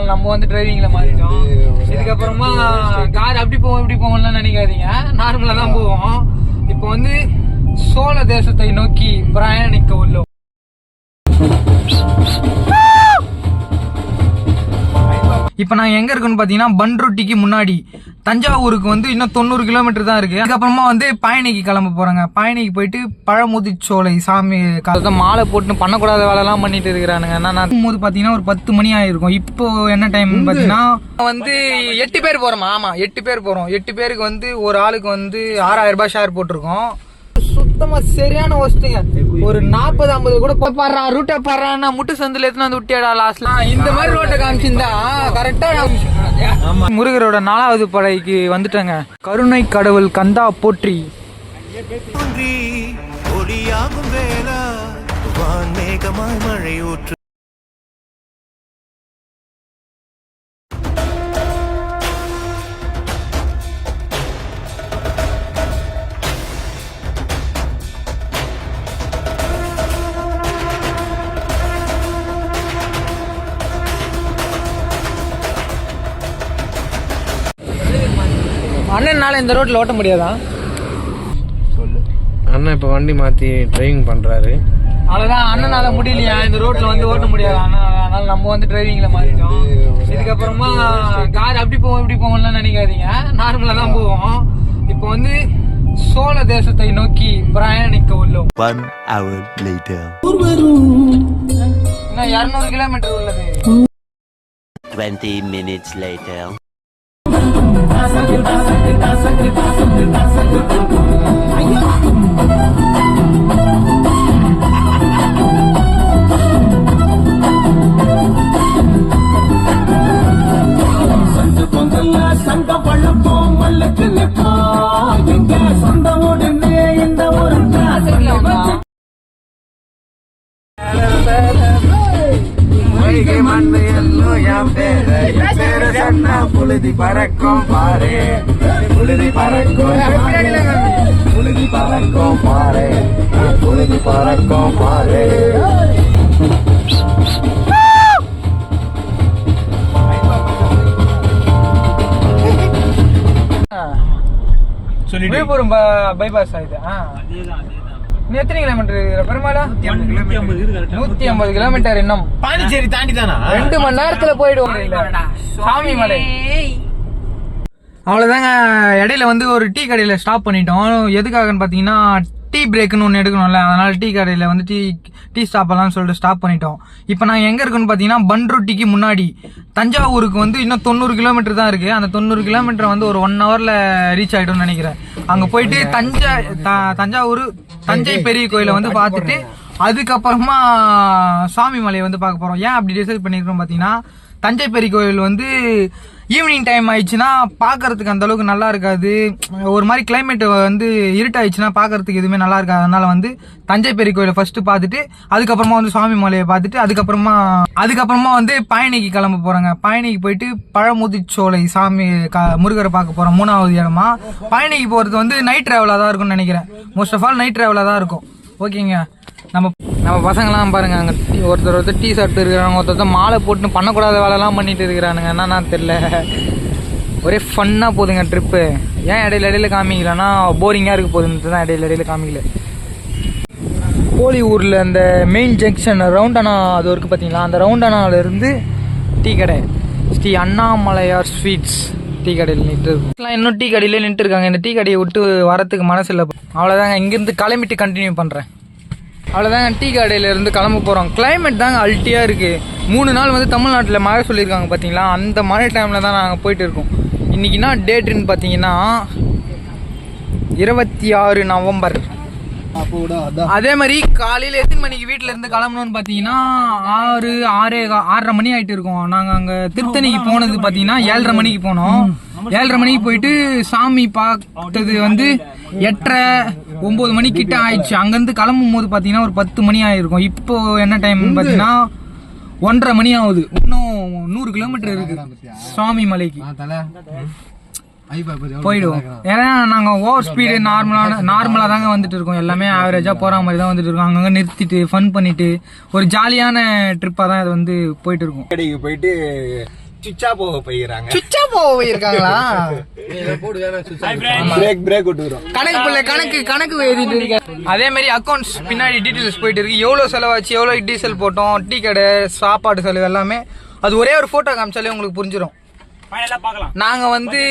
அதனால நம்ம வந்து டிரைவிங்ல மாறிட்டோம். இதுக்கப்புறமா கார் அப்படி போவோம் இப்படி போவோம்லாம் நினைக்காதீங்க, நார்மலா தான் போவோம். இப்போ வந்து சோழ தேசத்தை நோக்கி பிரயாணிக்க உள்ளோம். இப்ப நான் எங்க இருக்குன்னு பாத்தீங்கன்னா பன்ருட்டிக்கு முன்னாடி தஞ்சாவூருக்கு வந்து இன்னும் 90 கிலோமீட்டர் தான் இருக்கு. அதுக்கப்புறமா வந்து பயணிக்கு கிளம்ப போறாங்க. பயணிக்கு போயிட்டு பழமுதிர்ச்சோலை சாமி மாலை போட்டு பண்ணக்கூடாத வேலை எல்லாம் பண்ணிட்டு இருக்கிறானுங்க. நான் போது பாத்தீங்கன்னா ஒரு 10 மணி ஆயிருக்கும். இப்போ என்ன டைம் பாத்தீங்கன்னா வந்து 8 பேர் போறோம். ஆமா 8 பேர் போறோம். 8 பேருக்கு வந்து ஒரு ஆளுக்கு வந்து 6000 ரூபாய் ஷேர் போட்டிருக்கோம். சுத்தமா சரியான வசதிங்க. ஒரு 40-50 கூட பாடுறா ரூட்டை பாடுறான்னா முட்டு சந்தில எடுத்து வந்து விட்டியாடா லாஸ்ட்ல. இந்த மாதிரி ரோட்டை காமிச்சிருந்தா கரெக்டா. முருகரோட 4வது படைக்கு வந்துட்டேங்க. கருணை கடவுள் கந்தா போற்றி. அண்ணனால இந்த ரோட்ல ஓட்ட முடியாதா? சொல்லு. அண்ணன் இப்ப வண்டி மாத்தி டிரைவிங் பண்றாரு. அவ்வளவுதான். அண்ணனால முடியலையா இந்த ரோட்ல வந்து ஓட்ட முடியாது. அதனால நம்ம வந்து டிரைவிங்ல மாறிட்டோம். இதுக்கப்புறமா கார் அப்படி போவோம் இப்படி போவோம்லாம் நினைக்காதீங்க, நார்மலா தான் போவோம். இப்போ வந்து சோழ தேசத்தை நோக்கி பிரயாணிக்க உள்ளோம். 1 hour later. இன்னும் 200 கிலோமீட்டர் உள்ளது. 20 minutes later. சங்க பழப்போம் மல்லுக்கு நிற்போம் எங்க சொந்த உடனே இந்த ஒரு புழுதி பறக்கும் பாரு, புழுதி பறக்கும், புழுதி பறக்கும் பாரு, புழுதி பறக்கும் பாரு. விழுப்புரம் பைபாஸ் ஆகுது. எத்தனை கிலோமீட்டர் பெருமாளா? 150 கிலோமீட்டர். இன்னும் பாண்டிச்சேரி தாண்டி தானா? 2 மணி நேரத்துல போயிடுவோம். சாமி மலை. அவ்வளவுதாங்க. இடையில வந்து ஒரு டீ கடையில ஸ்டாப் பண்ணிட்டோம். எதுக்காகன்னு பாத்தீங்கன்னா டீ பிரேக்குன்னு ஒன்று எடுக்கணும்ல, அதனால டீ கடையில வந்து டீ ஸ்டாப் எல்லாம் சொல்லிட்டு ஸ்டாப் பண்ணிட்டோம். இப்போ நான் எங்க இருக்குன்னு பாத்தீங்கன்னா பன்ருட்டிக்கு முன்னாடி தஞ்சாவூருக்கு வந்து இன்னும் 90 கிலோமீட்டர் தான் இருக்கு. அந்த 90 கிலோமீட்டர் வந்து ஒரு 1 ஹவர்ல ரீச் ஆயிடும்னு நினைக்கிறேன். அங்க போயிட்டு தஞ்சாவூர் தஞ்சை பெரிய கோயிலை வந்து பார்த்துட்டு அதுக்கப்புறமா சுவாமி மலையை வந்து பார்க்க போறோம். ஏன் அப்படி டிசைட் பண்ணிருக்கோம் பாத்தீங்கன்னா தஞ்சை பெரிய கோயில் வந்து ஈவினிங் டைம் ஆயிடுச்சுன்னா பாக்குறதுக்கு அந்த அளவுக்கு நல்லா இருக்காது. ஒரு மாதிரி கிளைமேட் வந்து இருட்டாயிடுச்சுன்னா பாக்குறதுக்கு எதுவுமே நல்லா இருக்காது. அதனால வந்து தஞ்சை பெரிய கோயிலை ஃபர்ஸ்ட் பார்த்துட்டு அதுக்கப்புறமா வந்து சுவாமி மலையை பார்த்துட்டு அதுக்கப்புறமா வந்து பயணிக்கு கிளம்ப போறாங்க. பயணிக்கு போயிட்டு பழமுதிர்ச்சோலை சாமி முருகரை பார்க்க போறோம். 3வது இடமா. பயணிக்கு போறது வந்து நைட் டிராவலா தான் இருக்கும்னு நினைக்கிறேன். மோஸ்ட் ஆஃப் ஆல் நைட் டிராவலா தான் இருக்கும். ஓகேங்க. நம்ம பசங்களாம் பாருங்க, அங்க ஒருத்தர் டீ சாப்பிட்டு இருக்கிறாங்க, ஒருத்தர் மாலை போட்டு பண்ணக்கூடாத வேலைலாம் பண்ணிட்டு இருக்கிறானுங்க. என்னன்னா தெரியல, ஒரே ஃபன்னா போகுதுங்க ட்ரிப்பு. ஏன் இடையில காமிக்கலன்னா போரிங்கா இருக்கு போகுதுன்னு தான் இடையில காமிக்கல. கோழியூர்ல அந்த மெயின் ஜங்ஷன் ரவுண்டானா அது இருக்கு பாத்தீங்களா, அந்த ரவுண்டானால இருந்து டீ கடை ஸ்ரீ அண்ணாமலையார் ஸ்வீட்ஸ் டீ கடையில் நின்று இன்னும் டீ கடையிலே நின்று இருக்காங்க. இந்த டீ கடையை விட்டு வரத்துக்கு மனசு இல்லை. அவ்வளோதாங்க, இங்கிருந்து கிளம்பிட்டு கண்டினியூ பண்ணுறேன். அவ்வளோதாங்க, டீ கடையில இருந்து கிளம்ப போகிறோம். கிளைமேட் தாங்க அல்ட்டியாக இருக்குது. 3 நாள் வந்து தமிழ்நாட்டில் மழை சொல்லியிருக்காங்க பார்த்தீங்களா, அந்த மழை டைமில் தான் நாங்கள் போயிட்டு இருக்கோம். இன்றைக்கினா டேட்டுன்னு பார்த்தீங்கன்னா 26 நவம்பர். அதே மாதிரி காலையில் எத்தனை மணிக்கு வீட்டில் இருந்து கிளம்பணும்னு பார்த்தீங்கன்னா 6:30 மணி ஆகிட்டு இருக்கோம். நாங்கள் அங்கே திருத்தணிக்கு போனது பார்த்தீங்கன்னா 7:30 மணிக்கு போனோம். 7:30 மணிக்கு போயிட்டு சாமி பார்த்தது வந்து 8:30-9 மணி கிட்ட ஆயிடுச்சு. அங்கேருந்து கிளம்பும் போது பார்த்தீங்கன்னா ஒரு 10 மணி ஆயிருக்கும். இப்போ என்ன டைம் பார்த்தீங்கன்னா 1:30 மணி ஆகுது. இன்னும் 100 கிலோமீட்டர் இருக்கு சுவாமி மலைக்கு போயிடுவோம். ஏன்னா நாங்கள் ஓவர் ஸ்பீடு நார்மலாக தாங்க வந்துட்டு இருக்கோம். எல்லாமே ஆவரேஜாக போகிற மாதிரி தான் வந்துட்டு இருக்கோம். அங்கங்கே நிறுத்திட்டு ஃபன் பண்ணிட்டு ஒரு ஜாலியான ட்ரிப்பாக தான் இது வந்து போயிட்டு இருக்கோம். கடைக்கு போயிட்டு சுச்சா போக போயிருக்காங்க. சுச்சா போயிருக்காங்களா? பிரேக் விட்டுறோம். கணக்கு எழுதிட்டு இருக்கேன். அதே மாதிரி அக்கௌண்ட்ஸ் பின்னாடி டீடைல்ஸ் போயிட்டு இருக்கு. எவ்வளவு செலவாச்சு, எவ்வளவு டீசல் போட்டோம், டீ கடை, சாப்பாடு செலவு எல்லாமே அது ஒரே ஒரு போட்டோ காமிச்சாலே உங்களுக்கு புரிஞ்சிடும். நாங்க வந்து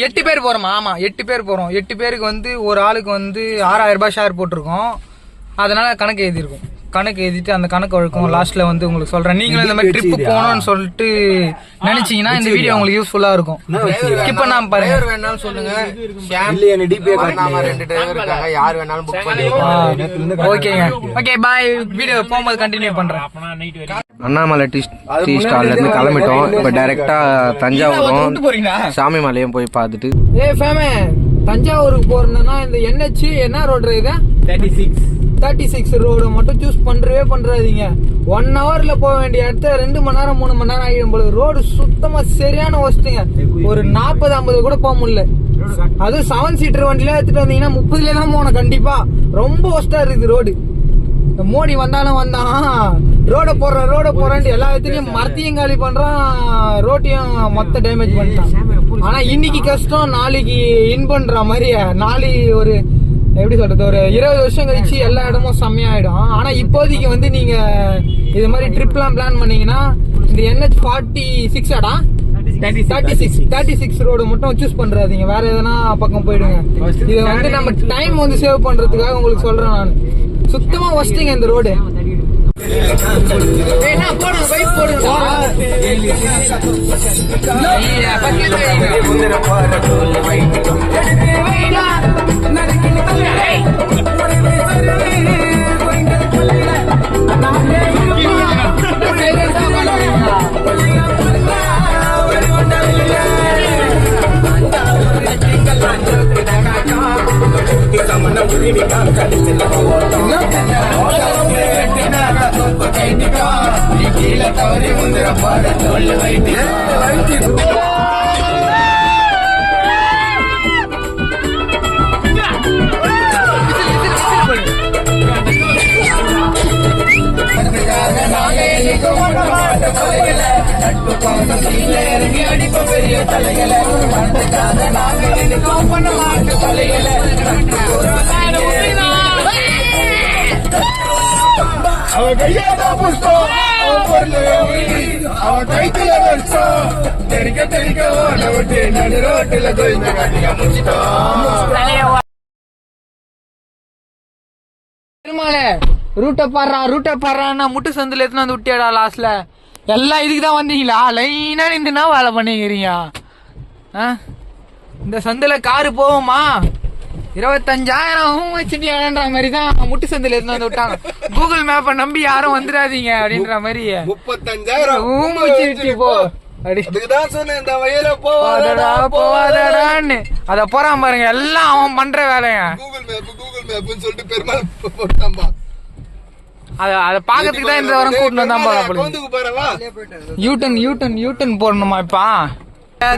8 பேர் போறோமா? ஆமா 8 பேர் போறோம். 8 பேருக்கு வந்து ஒரு ஆளுக்கு வந்து 6000 ரூபாய் ஷேர் போட்டிருக்கோம். அதனால கணக்கு எழுதிருக்கோம். கணக்கு எழுதிட்டு அந்த கணக்கு வழக்கம் லாஸ்ட்ல வந்து உங்களுக்கு சொல்றேன். நீங்களும் இந்த மாதிரி ட்ரிப் போகணும்னு சொல்லிட்டு நினைச்சீங்கன்னா இந்த வீடியோ உங்களுக்கு யூஸ்ஃபுல்லா இருக்கும். இப்ப நான் பாருங்க, வேணாலும் சொல்லுங்க. யார் வேணாலும் புக் பண்ணி. ஓகேங்க. Okay bye. வீடியோ போகும்போது கண்டினியூ பண்றேன். அண்ணாமலை டீ ஸ்டால்ல இருந்து கிளம்பிட்டோம். இப்ப டைரக்டா தஞ்சாவூரும் சாமி மலையும் போய் பார்த்துட்டு தஞ்சாவூருக்கு போறதுன்னா இந்த NH என்ன ரோடு இது? 36 ரோடு மட்டும் சூஸ் பண்றாதீங்க. 1 ஹவர்ல போக வேண்டிய இடத்த 2 மணி நேரம் 3 மணி நேரம் ஆகிடும் போல. ரோடு சுத்தமா சரியான ஒஸ்ட்டுங்க. ஒரு 40-50 கூட போக முடியல. அதுவும் 7 சீட்டர் வண்டியில எடுத்துட்டு வந்தீங்கன்னா 30ல தான் போகணும் கண்டிப்பா. ரொம்ப ஒஸ்டா இருக்குது ரோடு. மோடி வந்தான் ரோட போறான் எல்லா இடத்துலயும் மரத்தையும் காலி பண்றான், ரோட்டையும் மொத்த டேமேஜ் பண்ணிட்டான். ஆனா இன்னைக்கு கஷ்டம், நாளைக்கு இன் பண்ற மாதிரி. நாளைக்கு ஒரு எப்படி சொல்றது, ஒரு 20 வருஷம் கழிச்சு எல்லா இடமும் செம்மையாயிடும். ஆனா இப்போதைக்கு வந்து நீங்க இது மாதிரி ட்ரிப் எல்லாம் பிளான் பண்ணீங்கன்னா இந்த NH 36 ரோடு மட்டும் சூஸ் பண்றாதீங்க. வேற எதனா பக்கம் போயிடுங்க. இது வந்து நம்ம டைம் வந்து சேவ் பண்றதுக்காக உங்களுக்கு சொல்றேன் நான். சுத்தமா வச்சிட்டீங்க இந்த ரோடு. ரூட்டை பாடுறான்னா முட்டு சந்தில எடுத்துன்னு வந்து விட்டியாடா லாஸ்ட்ல. எல்லாம் இதுக்கு தான் வந்தீங்களா? லைனா நின்றுனா வேலை பண்ணிக்கிறீங்க. இந்த சந்தில காரு போகுமா? 25,000 வச்சுட்டியான்ற மாதிரி தான் முட்டு சந்தில எடுத்துன்னு வந்து விட்டாங்க. கூகுள் மேப்பை நம்பி யாரும் வந்துடாதீங்க அப்படின்ற மாதிரி 35,000 வச்சு போ. போவாதடான்னு அத போறான் பாருங்க. எல்லாம் அவன் பண்ற வேலைய. கூகுள் மேப்னு சொல்லிட்டு பெருமாள் போட்டாம்பா. அத பாக்கிறதுக்கு தான் இந்த வாரம் கூட்டிட்டு வந்தாம்பா. யூட்டன் போடணுமா இப்ப?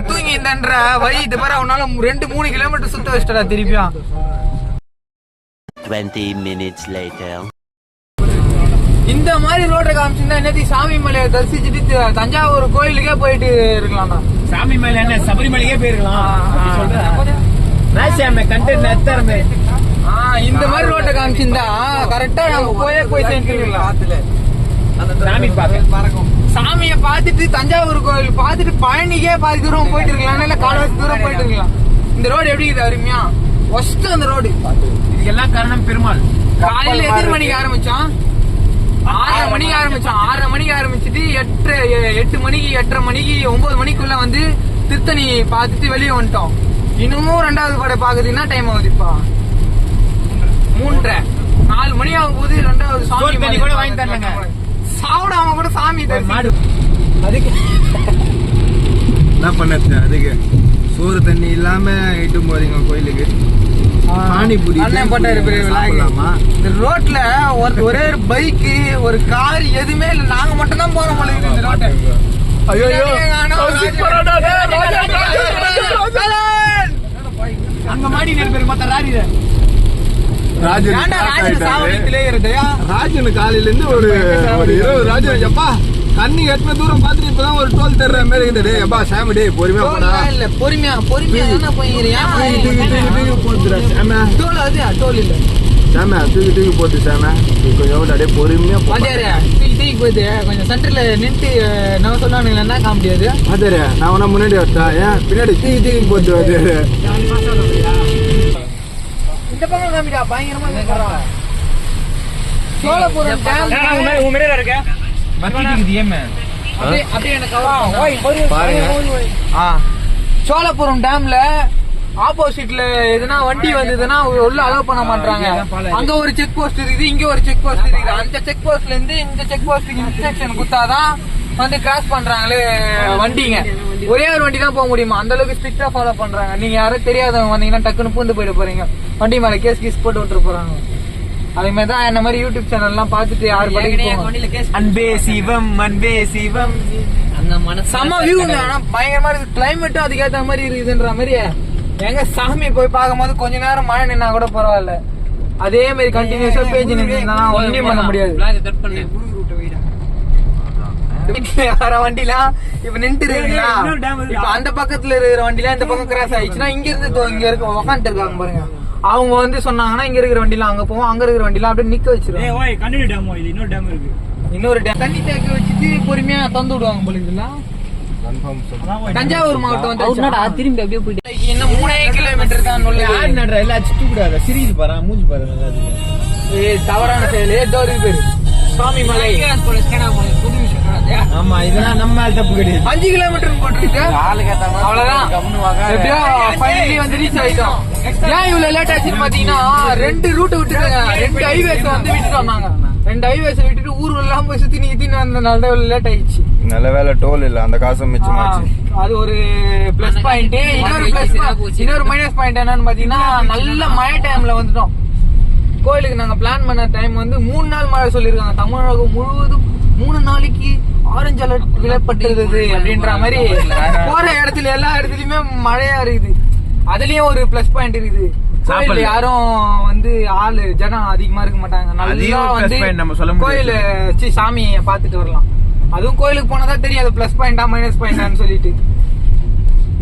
தூங்கி இந்தன்ற வழி இது பாரு. அவனால 2-3 கிலோமீட்டர் சுத்த வச்சிட்டா திருப்பியும். 20 minutes later. இந்த மாதிரி ரோட காமிச்சிருந்தா என்னது சாமி மலையை தரிசிச்சுட்டு தஞ்சாவூர் கோயிலுக்கே போயிட்டு இருக்கலாம்டா. சாமி மலை என்ன சபரிமலைக்கே போயிருக்கலாம். இந்த மாதிரி ரோட்டை காமிச்சிருந்தா கரெக்டா நம்ம போய் சேர்ந்துருக்கலாம். சாமியை பார்த்துட்டு தஞ்சாவூர் கோயில் பார்த்துட்டு பழனிக்கே பாதி தூரம் போயிட்டு இருக்கலாம். இல்ல காலவாசி தூரம் போயிட்டு இருக்கலாம். இந்த ரோடு எப்படி இருக்குது அருமையா? ஃபர்ஸ்ட் அந்த ரோடு. இதுக்கெல்லாம் காரணம் பெருமாள். காலையில எத்தனை மணிக்கு ஆரம்பிச்சோம்? 6:30 மணிக்கு ஆரம்பிச்சுட்டு 8 மணிக்கு 8:30 மணிக்கு 9 மணிக்குள்ள வந்து திருத்தணி பார்த்துட்டு வெளியே வந்துட்டோம். இன்னமும் 2வது படை பாக்குறதுன்னா டைம் ஆகுது. இப்ப 3:30-4 மணி ஆகும் போது 2வது சாமி கூட வாங்கி தரலங்க. சாப்பிடாம கூட சாமி மாடு. அதுக்கு என்ன பண்ண? அதுக்கு சோறு தண்ணி இல்லாம இட்டு போறீங்க கோயிலுக்கு. பானிபூரி அண்ணன் போட்டாரு. இந்த ரோட்ல ஒரே ஒரு பைக்கு ஒரு கார் எதுவுமே இல்ல. நாங்க மட்டும் தான் போறோம் போல இந்த ரோட்டை. அங்க மாடி பேர் மொத்த ராரி ராஜன் காலையில இருந்து ஒரு 20 ராஜன் எப்பா தண்ணி எத்தனை தூரம் பார்த்துட்டு இப்பதான் ஒரு டோல் தர்ற மாதிரி இருக்குது. டேய் அப்பா சாமி டேய் பொறுமையா போடா. இல்ல பொறுமையா தானே போயிறியா? தூக்கி போட்டுடா சாமி. டோல் அது டோல் இல்ல சாமி தூக்கி போட்டு சாமி. கொஞ்சம் அப்படியே பொறுமையா போ. வாத்தியாரே தூக்கி போயிட்டு கொஞ்சம் சென்டர்ல நின்று நம்ம சொன்னானுங்களா என்ன காண முடியாது. வாத்தியாரே நான் உன முன்னாடி வச்சா ஏன் பின்னாடி தூக்கி போட்டு வாத்தியாரே. இந்த பக்கம் காமிடா பயங்கரமா இருக்கறா. சோழபுரம் டேம் உன் மேல இருக்க மத்திக்கு ஏமே அப்படியே எனக்கு கவர் பாருங்க. சோழபுரம் டேம்ல ஆப்போசிட்ல எதுனா வண்டி வந்ததுன்னா உள்ள அலோவ் பண்ண மாட்டாங்க. அங்க ஒரு செக் போஸ்ட் இருக்குது, இங்க ஒரு செக் போஸ்ட் இருக்குது. அந்த செக் போஸ்ட்ல இருந்து இந்த செக் போஸ்ட்டுக்கு இன்ஸ்ட்ரக்ஷன் கொடுத்தாதான் வந்து கிராஸ் பண்றாங்களே வண்டிங்க. ஒரே ஒரு வண்டி தான் போக முடியுமா, அந்த அளவுக்கு ஸ்ட்ரிக்டா ஃபாலோ பண்றாங்க. நீங்க யாரும் தெரியாதவங்க வந்தீங்கன்னா டக்குன்னு பூந்து போயிட போறீங்க, வண்டி மேல கேஸ் போட்டு விட்டுரு போறாங்க. அதே மாதிரி தான் என்ன மாதிரி யூடியூப் சேனல் எல்லாம் பார்த்துட்டு யாரு படிக்க அன்பே சிவம் அன்பே சிவம் செம வியூ. ஆனா பயங்கரமா இருக்கு, கிளைமேட்டும் அதுக்கேற்ற மாதிரி இருக்குதுன்ற மாதிரி. எங்க சாமி போய் பார்க்கும்போது கொஞ்ச நேரம் மழை நின்னா கூட பரவாயில்ல, அதே மாதிரி கண்டினியூஸா பேஜ் நின்னா ஒன்றும் பண்ண முடியாது. வர வண்டிலாம் இப்ப நின்று இருக்குங்களா, இப்ப அந்த பக்கத்துல இருக்கிற வண்டிலாம் இந்த பக்கம் கிராஸ் ஆயிடுச்சுன்னா இங்க இருந்து இங்க இருக்க உக்காந்துட்டு இருக்காங்க பாருங்க. அவங்க வந்து சொன்னாங்கன்னா இங்க இருக்கிற வண்டிலாம் அங்க போவோம், அங்க இருக்கிற வண்டிலாம் அப்படியே நிக்க வச்சிருவாங்க. இன்னொரு டேம் தண்ணி தேக்க வச்சுட்டு பொறுமையா தந்து விடுவாங்க போல. இதெல்லாம் தஞ்சாவூர் மாவட்டம் வந்து திரும்பி அப்படியே போயிட்டு இன்னும் 3 கிலோமீட்டர் தான். சிரிச்சு பாரு மூஞ்சி பாரு. தவறான செயல். ஏதோ பேரு சுவாமி மலை. ஆமா இதெல்லாம் நம்ம தப்பு கிடையாது. 5 கிலோமீட்டர் போட்டுருக்கு. அவ்வளவுதான், எப்படியோ ஃபைனலி வந்து ரீச் ஆயிட்டோம். ஏன் இவ்வளவு லேட் ஆச்சுன்னு பாத்தீங்கன்னா 2 ரூட் விட்டுருக்காங்க, 2 ஹைவேஸ் வந்து விட்டுட்டு வந்தாங்க. 2 ஹைவேஸ் விட்டுட்டு ஊர்லாம் போய் சுத்தி வந்தனால தான் இவ்வளவு லேட் ஆயிடுச்சு. நல்ல வேலை டோல் இல்ல, அந்த காசும் மிச்சமாச்சு. அது ஒரு பிளஸ் பாயிண்ட். இன்னொரு மைனஸ் பாயிண்ட் என்னன்னு பாத்தீங்கன்னா நல்ல மழை டைம்ல வந்துட்டோம். கோயிலுக்கு நாங்க பிளான் பண்ண டைம் வந்து 3 நாள் மழை சொல்லிருக்காங்க. தமிழகம் முழுவதும் 3 நாளைக்கு ஆரஞ்சு அலர்ட் விடப்பட்டிருந்தது அப்படின்ற மாதிரி போற இடத்துல எல்லா இடத்துலயுமே மழையா இருக்குது. அதுலயும் ஒரு பிளஸ் பாயிண்ட் இருக்குது. கோயில்ல யாரும் வந்து ஜனம் அதிகமா இருக்க மாட்டாங்க. நல்லா வந்து கோயில சாமியை பாத்துட்டு வரலாம். அதுவும் கோயிலுக்கு போனதான் தெரியும் அது பிளஸ் பாயிண்டா மைனஸ் பாயிண்டான்னு சொல்லிட்டு.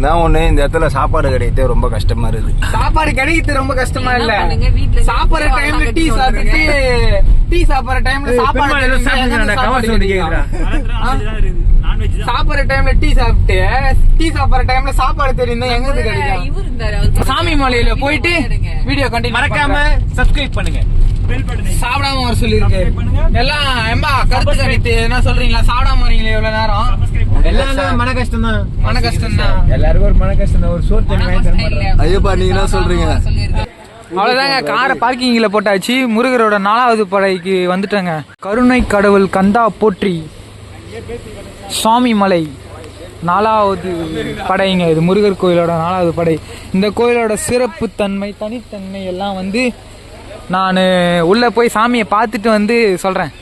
நான் ஒண்ணு இந்த இடத்துல சாப்பாடு கிடைக்கிறது ரொம்ப கஷ்டமா இருக்குது. சாப்பாடு கிடைக்கிறது ரொம்ப கஷ்டமா இல்ல, சாப்பிடுற டைம்ல டீ சாப்பிட்டு சாப்பிடுற டைம்ல சாப்பாடு சாப்பிடுற டைம்ல டீ சாப்பிடுற டைம்ல சாப்பாடு தெரியும் எங்க இருந்து கிடைக்கும். சாமி மலையில போயிட்டு வீடியோ கண்டினியூ மறக்காம சப்ஸ்கிரைப் பண்ணுங்க, சாப்பிடாம வர சொல்லிருக்கு எல்லாம். எம்பா கருத்து கணித்து என்ன சொல்றீங்களா? சாப்பிடாம வரீங்களே எவ்வளவு நேரம்? எல்லாம் மன கஷ்டம் தான். மன கஷ்டம் தான், எல்லாருக்கும் ஒரு மன கஷ்டம் தான். ஒரு சோறு தண்ணி வாங்கி தர மாட்டாங்க. ஐயோப்பா நீங்க என்ன சொல்றீங்க? அவ்வளவுதாங்க, காரை பார்க்கிங்ல போட்டாச்சு. முருகரோட 4வது படைக்கு வந்துட்டேங்க. கருணை கடவுள் கந்தா போற்றி சுவாமி மலை 4வது படைங்க. இது முருகர் கோயிலோட 4வது படை. இந்த கோயிலோட சிறப்பு தன்மை தனித்தன்மை எல்லாம் வந்து நான் உள்ள போய் சாமியை பார்த்துட்டு வந்து சொல்றேன்.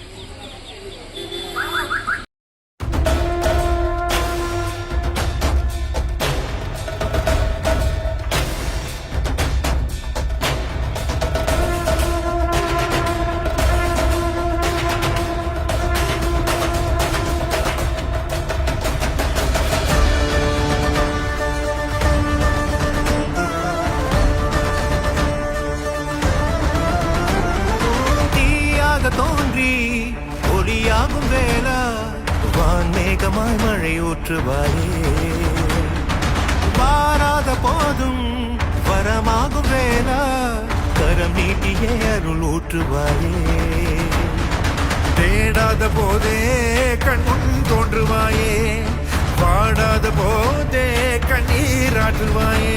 தோன்றி ஒளியாகும் வேளா வான்மேகமாய் மழை ஊற்றுவாயே, வாராத போதும் வரமாகும் வேளா கரம் நீட்டியே அருள் ஊற்றுவாயே, தேடாத போதே கண் முன் தோன்றுவாயே, வாடாத போதே கண்ணீராற்றுவாயே,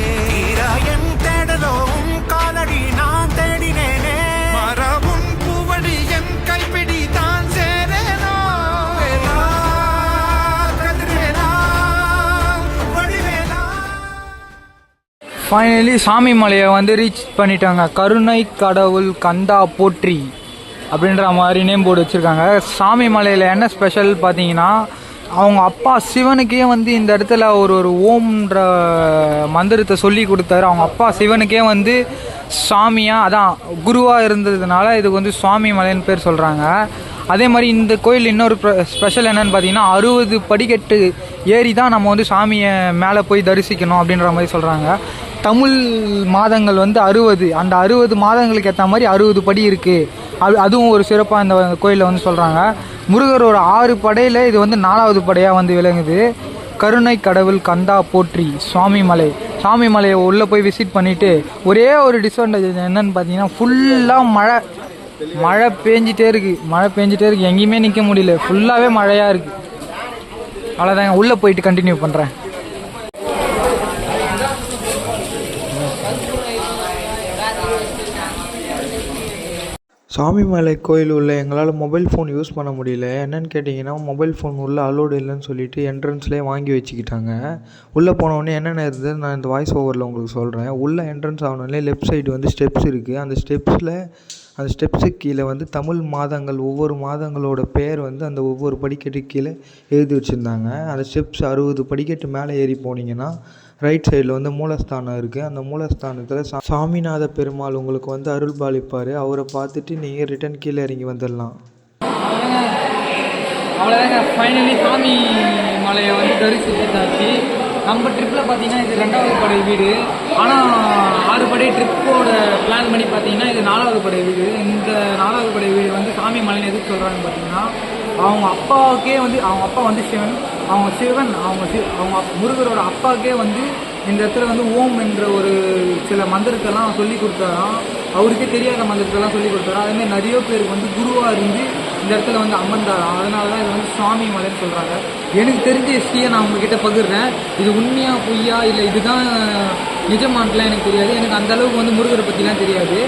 என் தேடலும் காலடி நான் தேடினேனே மாறாவும் என் கைப்பிடி தான் சேரேனோ ஃபைனலி சாமி மலையை வந்து ரீச் பண்ணிட்டாங்க. கருணை கடவுள் கந்தா போற்றி அப்படின்ற மாதிரி நேம் போர்டு வச்சுருக்காங்க. சாமி மலையில் என்ன ஸ்பெஷல் பார்த்தீங்கன்னா அவங்க அப்பா சிவனுக்கே வந்து இந்த இடத்துல ஒரு ஓம்ன்ற மந்திரத்தை சொல்லி கொடுத்தாரு. அவங்க அப்பா சிவனுக்கே வந்து சாமியாக அதான் குருவாக இருந்ததுனால இதுக்கு வந்து சுவாமி மலைன்னு பேர் சொல்கிறாங்க. அதே மாதிரி இந்த கோயில் இன்னொரு ஸ்பெஷல் என்னன்னு பார்த்தீங்கன்னா 60 படிக்கட்டு ஏறி தான் நம்ம வந்து சாமியை மேலே போய் தரிசிக்கணும் அப்படின்ற மாதிரி சொல்கிறாங்க. தமிழ் மாதங்கள் வந்து 60, அந்த 60 மாதங்களுக்கு ஏற்ற மாதிரி 60 படி இருக்குது. அதுவும் ஒரு சிறப்பாக இந்த கோயிலில் வந்து சொல்கிறாங்க. முருகரோட 6 படையில் இது வந்து 4வது படையாக வந்து விளங்குது. கருணை கடவுள் கந்தா போற்றி சுவாமிமலை. சுவாமிமலையை உள்ளே போய் விசிட் பண்ணிவிட்டு ஒரே ஒரு டிஸ்அட்வான்டேஜ் என்னன்னு பார்த்தீங்கன்னா ஃபுல்லாக மழை பேஞ்சிட்டே இருக்குது. எங்கேயுமே நிற்க முடியல, ஃபுல்லாகவே மழையாக இருக்குது. அவ்வளோதாங்க, உள்ளே போயிட்டு கண்டினியூ பண்ணுறேன். சாமிமலை கோயில் உள்ள எங்களால் மொபைல் ஃபோன் யூஸ் பண்ண முடியல. என்னென்னு கேட்டிங்கன்னா மொபைல் ஃபோன் உள்ளே அலோடு இல்லைன்னு சொல்லிட்டு என்ட்ரன்ஸ்லேயே வாங்கி வச்சுக்கிட்டாங்க. உள்ளே போனோடனே என்னென்ன இருந்தது நான் இந்த வாய்ஸ் ஓவரில் உங்களுக்கு சொல்கிறேன். உள்ளே என்ட்ரன்ஸ் ஆகணுன்னே லெஃப்ட் சைடு வந்து ஸ்டெப்ஸ் இருக்குது. அந்த ஸ்டெப்ஸுக்கு கீழே வந்து தமிழ் மாதங்கள், ஒவ்வொரு மாதங்களோட பேர் வந்து அந்த ஒவ்வொரு படிக்கட்டுக்கு கீழே எழுதி வச்சுருந்தாங்க. அந்த ஸ்டெப்ஸ் 60 படிக்கட்டு மேலே ஏறி போனீங்கன்னா ரைட் சைடில் வந்து மூலஸ்தானம் இருக்குது. அந்த மூலஸ்தானத்தில் சாமிநாத பெருமாள் உங்களுக்கு வந்து அருள் பாலிப்பார். அவரை பார்த்துட்டு நீங்கள் ரிட்டன் கீழே இறங்கி வந்துடலாம். அவ்வளோதாங்க, ஃபைனலி சாமி மலையை வந்து தரிசித்தாச்சு. நம்ம ட்ரிப்பில் பார்த்தீங்கன்னா இது 2வது படை வீடு. ஆனால் 6 படை ட்ரிப்போட பிளான் பண்ணி பார்த்தீங்கன்னா இது 4வது படை வீடு. இந்த 4வது படை வீடு வந்து சாமி மலைன்னு எதுக்கு சொல்கிறாங்கன்னு பார்த்தீங்கன்னா அவங்க அப்பாவுக்கே வந்து, அவங்க அப்பா வந்து சிவன், அவங்க முருகரோட அப்பாவுக்கே வந்து இந்த இடத்துல வந்து ஓம் என்ற ஒரு சில மந்திரத்தெல்லாம் சொல்லி கொடுத்தாராம். அவருக்கே தெரியாத மந்திரத்தெல்லாம் சொல்லி கொடுத்தாராம். அதேமாதிரி நிறைய பேருக்கு வந்து குருவாக இருந்து இந்த இடத்துல வந்து அமர்ந்தாராம். அதனால தான் இது வந்து சுவாமி மலைன்னு சொல்கிறாங்க. எனக்கு தெரிஞ்ச ஹிஸ்ட்ரியை நான் உங்ககிட்ட பகிர்றேன். இது உண்மையா பொய்யா இல்லை இதுதான் நிஜமானலாம் எனக்கு தெரியாது. எனக்கு அந்த அளவுக்கு வந்து முருகரை பற்றிலாம் தெரியாது.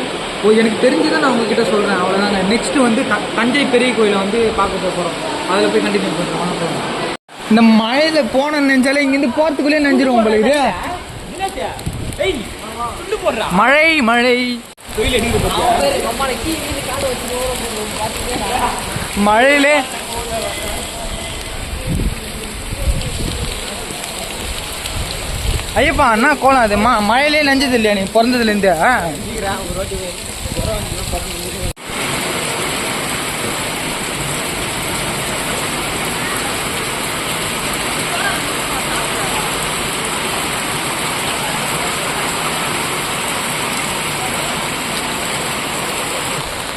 எனக்கு தெரிஞ்சதை நான் உங்ககிட்ட சொல்கிறேன். அவ்வளோதாங்க. நெக்ஸ்ட்டு வந்து தஞ்சை பெரிய கோயிலை வந்து பார்க்க போகிறோம். அதில் போய் கண்டினியூ பண்ணுறோம். இந்த மழையில் போன நினைச்சாலே இங்கேருந்து போகிறதுக்குள்ளே நினைஞ்சிரும் உங்களுக்கு. மழை மழையிலே ஐயப்பா அண்ணா கோலம் அது மழையிலே நஞ்சது இல்லையா நீ பிறந்ததுலேருந்து?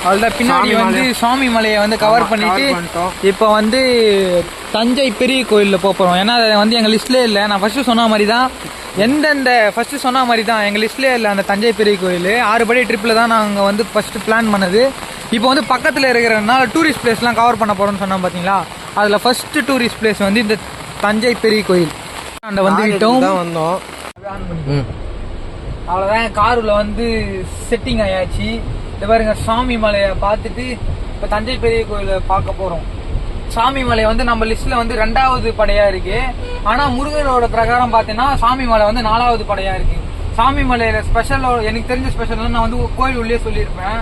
அவ்வளோதான். பின்னாடி வந்து சுவாமி மலையை வந்து கவர் பண்ணிட்டு இப்போ வந்து தஞ்சை பெரிய கோயிலில் போகிறோம். ஏன்னா அது வந்து எங்கள் லிஸ்ட்லேயே இல்லை. நான் ஃபஸ்ட்டு சொன்ன மாதிரி தான் எங்கள் லிஸ்ட்லேயே இல்லை அந்த தஞ்சை பெரிய கோயில். 6 படி ட்ரிப்பில் தான் நாங்கள் வந்து ஃபஸ்ட்டு பிளான் பண்ணது. இப்போ வந்து பக்கத்தில் இருக்கிறதுனால டூரிஸ்ட் பிளேஸ்லாம் கவர் பண்ண போகிறோம்னு சொன்னோம் பார்த்தீங்களா. அதில் ஃபஸ்ட்டு டூரிஸ்ட் பிளேஸ் வந்து இந்த தஞ்சை பெரிய கோயில். அந்த வந்து வந்தோம். அவ்வளோதான், காரில் வந்து செட்டிங் ஆயாச்சு. இந்த பாருங்க சாமி மலையை பார்த்துட்டு இப்போ தஞ்சை பெரிய கோயிலை பார்க்க போகிறோம். சாமி மலை வந்து நம்ம லிஸ்ட்டில் வந்து 2வது படையாக இருக்குது. ஆனால் முருகரோட பிரகாரம் பார்த்தீங்கன்னா சாமி மலை வந்து 4வது படையாக இருக்குது. சாமி மலையில் ஸ்பெஷலோட எனக்கு தெரிஞ்ச ஸ்பெஷல் நான் வந்து கோயில் உள்ளே சொல்லியிருப்பேன்.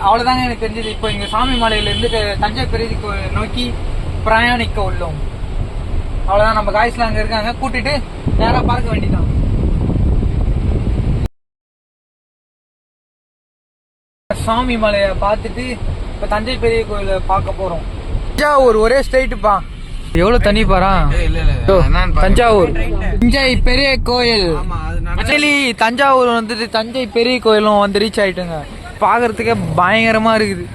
அவ்வளோதாங்க எனக்கு தெரிஞ்சது. இப்போ இங்கே சாமி மலையிலேருந்து தஞ்சை பெரிய கோயில் நோக்கி பிரயாணிக்க உள்ளோம். அவ்வளோதான். நம்ம காய்ஸ்லாம் அங்கே இருக்காங்க, கூட்டிட்டு நேராக பார்க்க வேண்டியதான். சாமி மலையை பார்த்துட்டு இப்போ தஞ்சை பெரிய கோயிலை பார்க்க போகிறோம். தஞ்சாவூர் ஒரே ஸ்ட்ரைட்டுப்பா. எவ்வளோ தண்ணி பாரா. தஞ்சாவூர் தஞ்சை பெரிய கோயில். ஆக்சுவலி தஞ்சாவூர் வந்துட்டு தஞ்சை பெரிய கோயிலும் வந்து ரீச் ஆயிட்டுங்க. பார்க்கறதுக்கே பயங்கரமாக இருக்குது.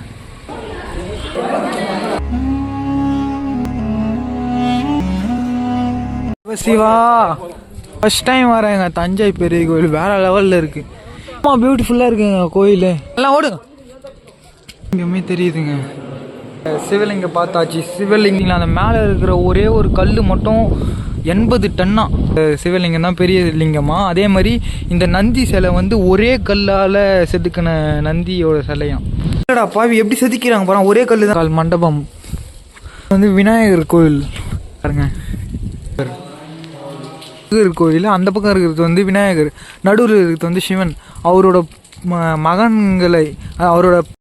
சிவா ஃபர்ஸ்ட் டைம் வரேங்க தஞ்சை பெரிய கோயில். வேற லெவலில் இருக்கு. பியூட்டிஃபுல்லாக இருக்குங்க கோயில். எல்லாம் ஓடுங்க. இங்கேயுமே தெரியுதுங்க சிவலிங்கம் பார்த்தாச்சு. சிவலிங்கம் அந்த மேலே இருக்கிற ஒரே ஒரு கல் மட்டும் 80 டன்னா சிவலிங்கம் தான் பெரிய லிங்கமா. அதே மாதிரி இந்த நந்தி சிலை வந்து ஒரே கல்லால் செதுக்கின நந்தியோட சிலையாம். இல்லடா பாவி எப்படி செதுக்கிறாங்க பாருங்க. ஒரே கல் தான். மண்டபம் வந்து விநாயகர் கோயில் பாருங்க. கோயில் அந்த பக்கம் இருக்கிறது வந்து விநாயகர், நடுவில் இருக்கிறது வந்து சிவன். அவரோட மகன்களை அவரோட